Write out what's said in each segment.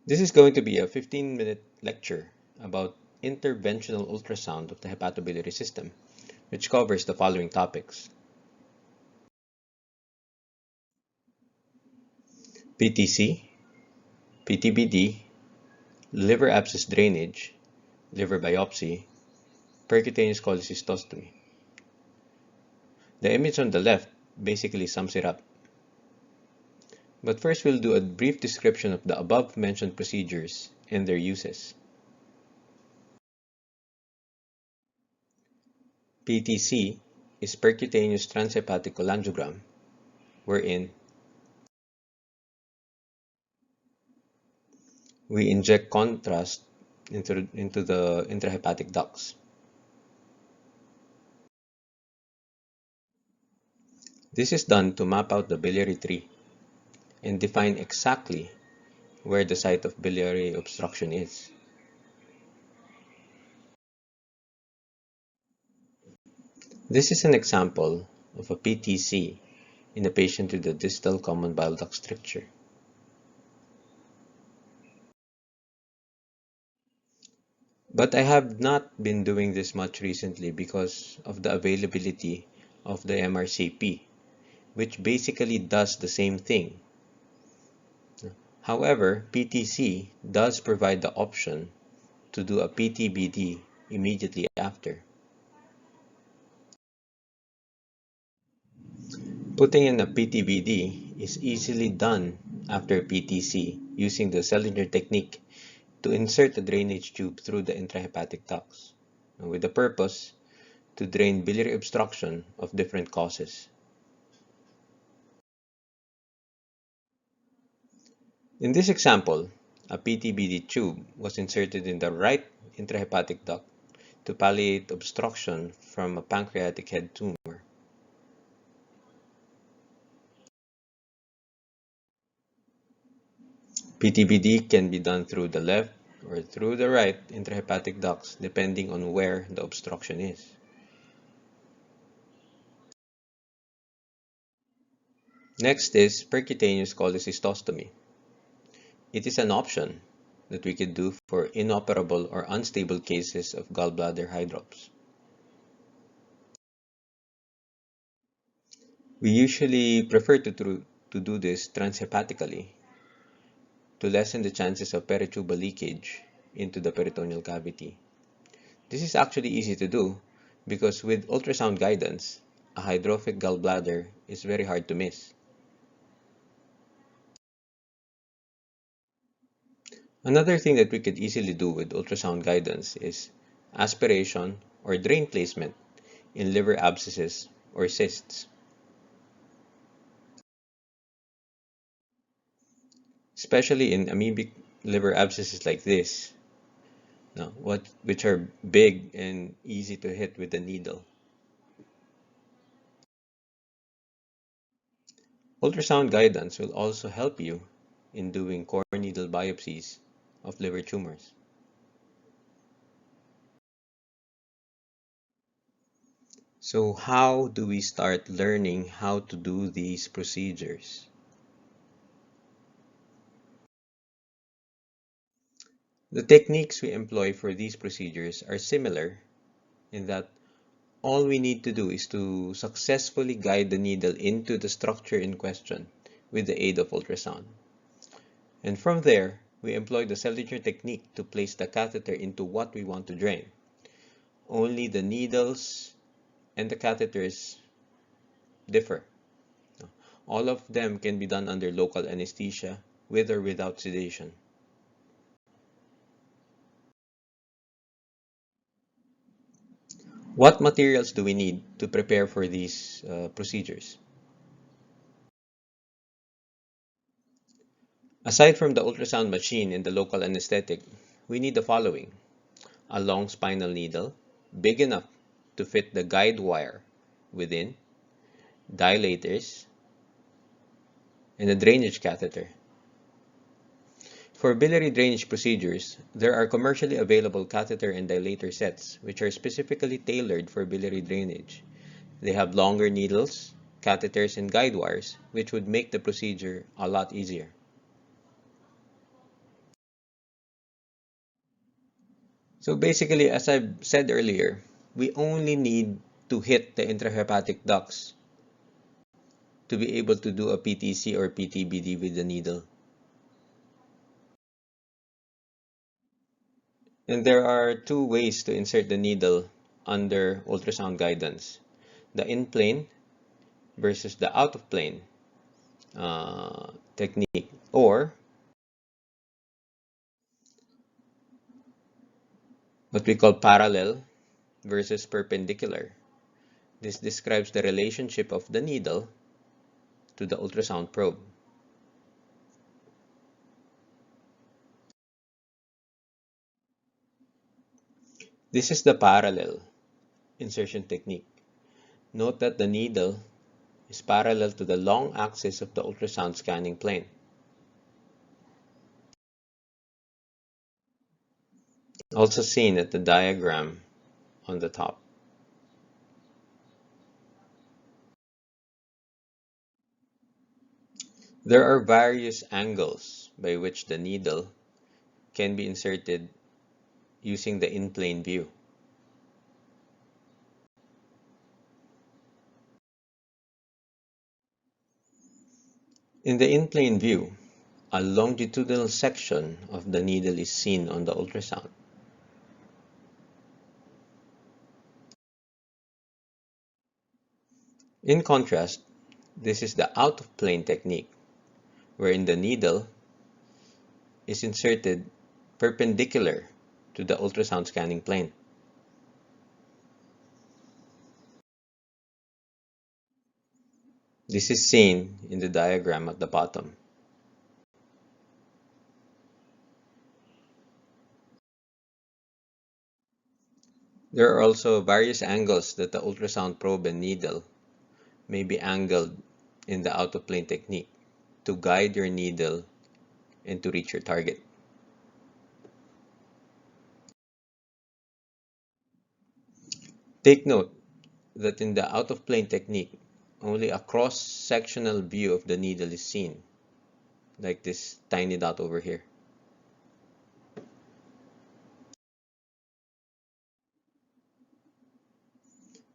This is going to be a 15-minute lecture about interventional ultrasound of the hepatobiliary system, which covers the following topics: PTC, PTBD, liver abscess drainage, liver biopsy, percutaneous cholecystostomy. The image on the left basically sums it up. But first we'll do a brief description of the above-mentioned procedures and their uses. PTC is percutaneous transhepatic cholangiogram, wherein we inject contrast into the intrahepatic ducts. This is done to map out the biliary tree and define exactly where the site of biliary obstruction is. This is an example of a PTC in a patient with a distal common bile duct stricture. But I have not been doing this much recently because of the availability of the MRCP, which basically does the same thing. However, PTC does provide the option to do a PTBD immediately after. Putting in a PTBD is easily done after PTC using the Selinger technique to insert a drainage tube through the intrahepatic ducts, with the purpose to drain biliary obstruction of different causes. In this example, a PTBD tube was inserted in the right intrahepatic duct to palliate obstruction from a pancreatic head tumor. PTBD can be done through the left or through the right intrahepatic ducts depending on where the obstruction is. Next is percutaneous cholecystostomy. It is an option that we could do for inoperable or unstable cases of gallbladder hydrops. We usually prefer to do this transhepatically to lessen the chances of peritubal leakage into the peritoneal cavity. This is actually easy to do because with ultrasound guidance, a hydrophic gallbladder is very hard to miss. Another thing that we could easily do with ultrasound guidance is aspiration or drain placement in liver abscesses or cysts. Especially in amoebic liver abscesses like this, which are big and easy to hit with a needle. Ultrasound guidance will also help you in doing core needle biopsies of liver tumors. So how do we start learning how to do these procedures? The techniques we employ for these procedures are similar in that all we need to do is to successfully guide the needle into the structure in question with the aid of ultrasound. And from there, we employ the Selinger technique to place the catheter into what we want to drain. Only the needles and the catheters differ. All of them can be done under local anesthesia with or without sedation. What materials do we need to prepare for these procedures? Aside from the ultrasound machine and the local anesthetic, we need the following: a long spinal needle, big enough to fit the guide wire within, dilators, and a drainage catheter. For biliary drainage procedures, there are commercially available catheter and dilator sets which are specifically tailored for biliary drainage. They have longer needles, catheters, and guide wires, which would make the procedure a lot easier. So basically, as I've said earlier, we only need to hit the intrahepatic ducts to be able to do a PTC or PTBD with the needle. And there are two ways to insert the needle under ultrasound guidance. The in-plane versus the out-of-plane technique, or what we call parallel versus perpendicular. This describes the relationship of the needle to the ultrasound probe. This is the parallel insertion technique. Note that the needle is parallel to the long axis of the ultrasound scanning plane. Also seen at the diagram on the top. There are various angles by which the needle can be inserted using the in-plane view. In the in-plane view, a longitudinal section of the needle is seen on the ultrasound. In contrast, this is the out-of-plane technique, wherein the needle is inserted perpendicular to the ultrasound scanning plane. This is seen in the diagram at the bottom. There are also various angles that the ultrasound probe and needle may be angled in the out-of-plane technique to guide your needle and to reach your target. Take note that in the out-of-plane technique, only a cross-sectional view of the needle is seen, like this tiny dot over here.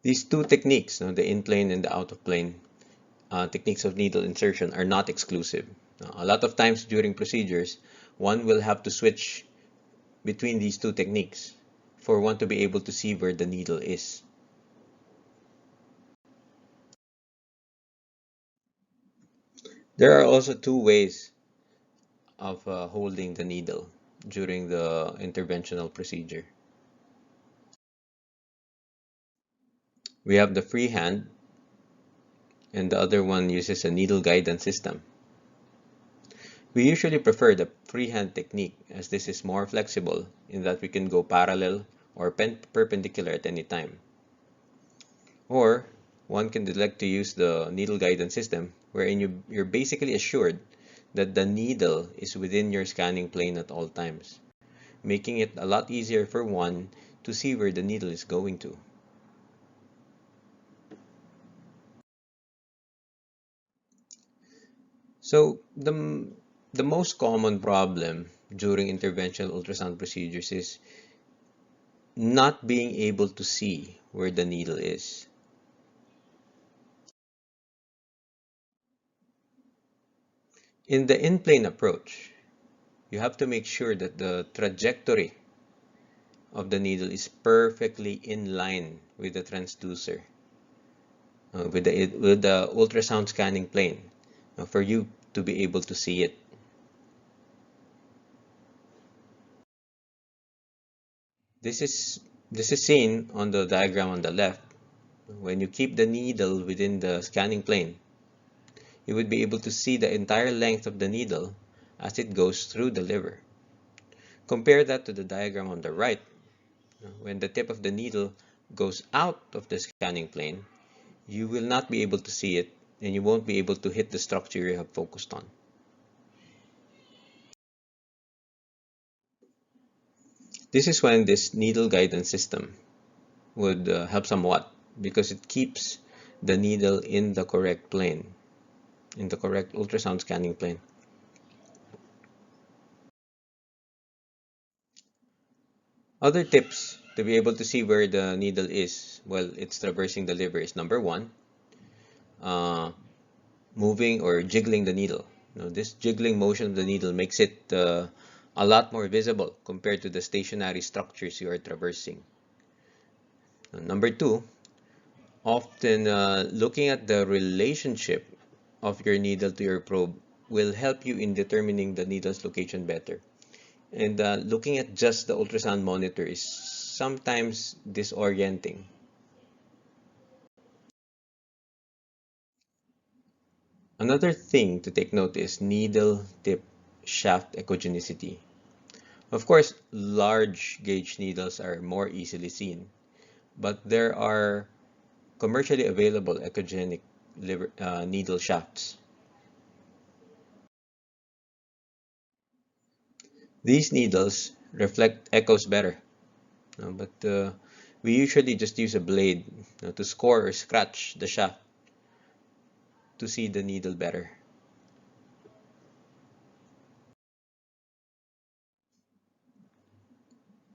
These two techniques, the in-plane and the out-of-plane techniques of needle insertion, are not exclusive. A lot of times during procedures, one will have to switch between these two techniques for one to be able to see where the needle is. There are also two ways of holding the needle during the interventional procedure. We have the free hand, and the other one uses a needle guidance system. We usually prefer the freehand technique as this is more flexible in that we can go parallel or perpendicular at any time. Or one can elect to use the needle guidance system wherein you're basically assured that the needle is within your scanning plane at all times, making it a lot easier for one to see where the needle is going to. So the most common problem during interventional ultrasound procedures is not being able to see where the needle is. In the in-plane approach, you have to make sure that the trajectory of the needle is perfectly in line with the transducer, with the ultrasound scanning plane, for you to be able to see it. This is this is seen on the diagram on the left. When you keep the needle within the scanning plane, you would be able to see the entire length of the needle as it goes through the liver. Compare that to the diagram on the right. When the tip of the needle goes out of the scanning plane, you will not be able to see it and you won't be able to hit the structure you have focused on. This is when this needle guidance system would help somewhat because it keeps the needle in the correct plane, in the correct ultrasound scanning plane. Other tips to be able to see where the needle is while it's traversing the liver is number one, uh, moving or jiggling the needle. This jiggling motion of the needle makes it a lot more visible compared to the stationary structures you are traversing. Number two, often looking at the relationship of your needle to your probe will help you in determining the needle's location better. And looking at just the ultrasound monitor is sometimes disorienting. Another thing to take note is needle tip shaft echogenicity. Of course, large gauge needles are more easily seen, but there are commercially available echogenic needle shafts. These needles reflect echoes better, but we usually just use a blade to score or scratch the shaft to see the needle better.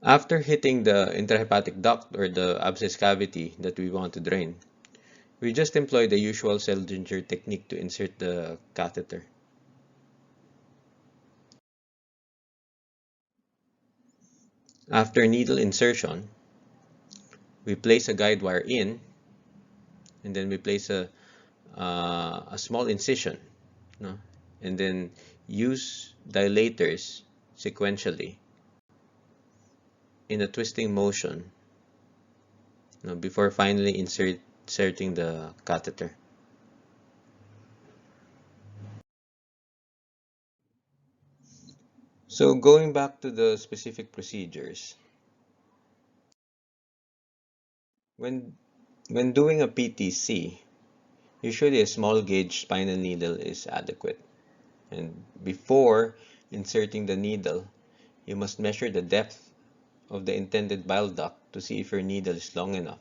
After hitting the intrahepatic duct or the abscess cavity that we want to drain, we just employ the usual Seldinger technique to insert the catheter. After needle insertion, we place a guide wire in, and then we place a small incision, no? And then use dilators sequentially in a twisting motion, before finally inserting the catheter. So going back to the specific procedures, when when doing a PTC, usually a small gauge spinal needle is adequate. And before inserting the needle, you must measure the depth of the intended bile duct to see if your needle is long enough.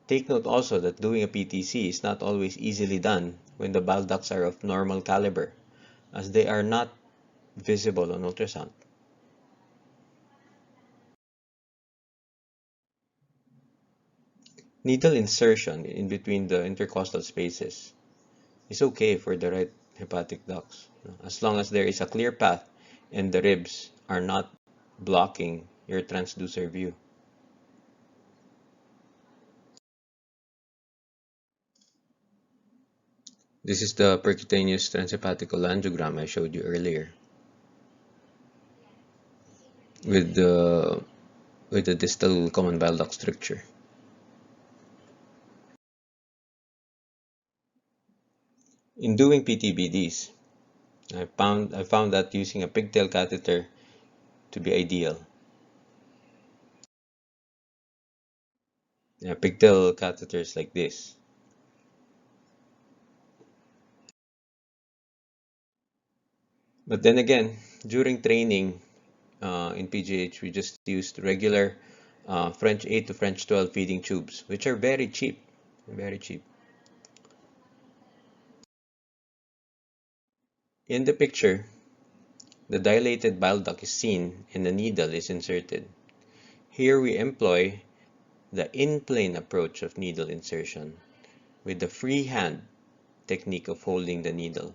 Take note also that doing a PTC is not always easily done when the bile ducts are of normal caliber, as they are not visible on ultrasound. Needle insertion in between the intercostal spaces is okay for the right hepatic ducts, as long as there is a clear path and the ribs are not blocking your transducer view. This is the percutaneous transhepatic angiogram I showed you earlier with the distal common bile duct stricture. In doing PTBDs, I found that using a pigtail catheter to be ideal. Pigtail catheters like this. But then again, during training in PGH, we just used regular French 8 to French 12 feeding tubes, which are very cheap, very cheap. In the picture, the dilated bile duct is seen and the needle is inserted. Here we employ the in-plane approach of needle insertion with the free hand technique of holding the needle.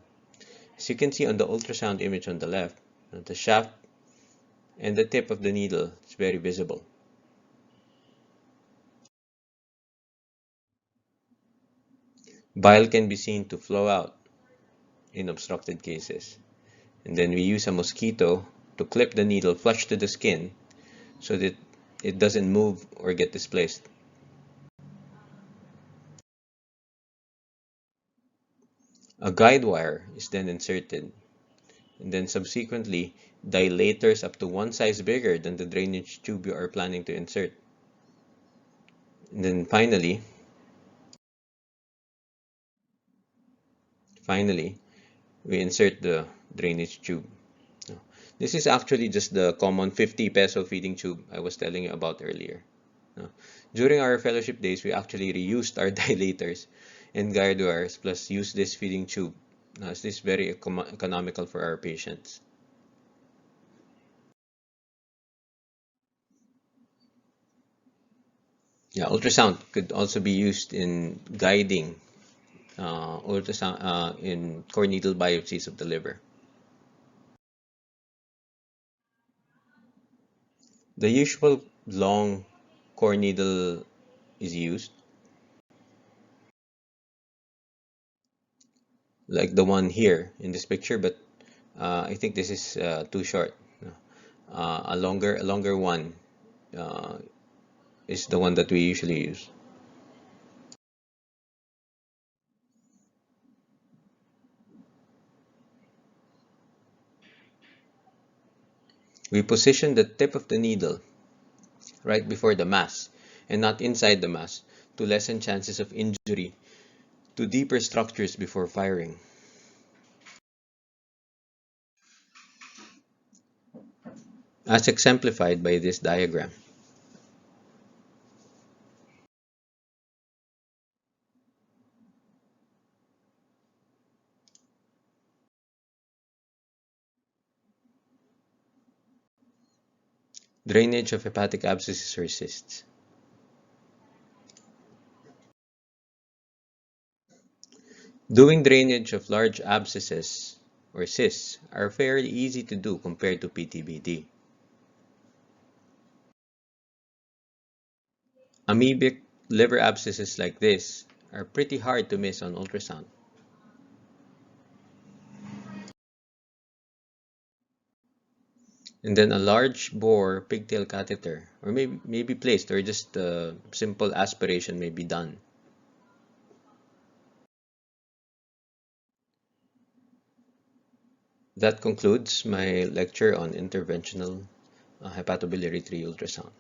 As you can see on the ultrasound image on the left, the shaft and the tip of the needle is very visible. Bile can be seen to flow out in obstructed cases. And then we use a mosquito to clip the needle flush to the skin so that it doesn't move or get displaced. A guide wire is then inserted, and then subsequently dilators up to one size bigger than the drainage tube you are planning to insert. And then finally, we insert the drainage tube. This is actually just the common 50 peso feeding tube I was telling you about earlier. During our fellowship days, we actually reused our dilators and guide wires plus used this feeding tube. This is very economical for our patients. Yeah, ultrasound could also be used in guiding ultrasound in core needle biopsies of the liver. The usual long core needle is used, like the one here in this picture, but I think this is too short. A longer one uh, is the one that we usually use. We position the tip of the needle right before the mass and not inside the mass to lessen chances of injury to deeper structures before firing. As exemplified by this diagram. Drainage of hepatic abscesses or cysts. Doing drainage of large abscesses or cysts are fairly easy to do compared to PTBD. Amoebic liver abscesses like this are pretty hard to miss on ultrasound. And then a large bore pigtail catheter, or maybe placed, or just simple aspiration may be done. That concludes my lecture on interventional hepatobiliary 3 ultrasound.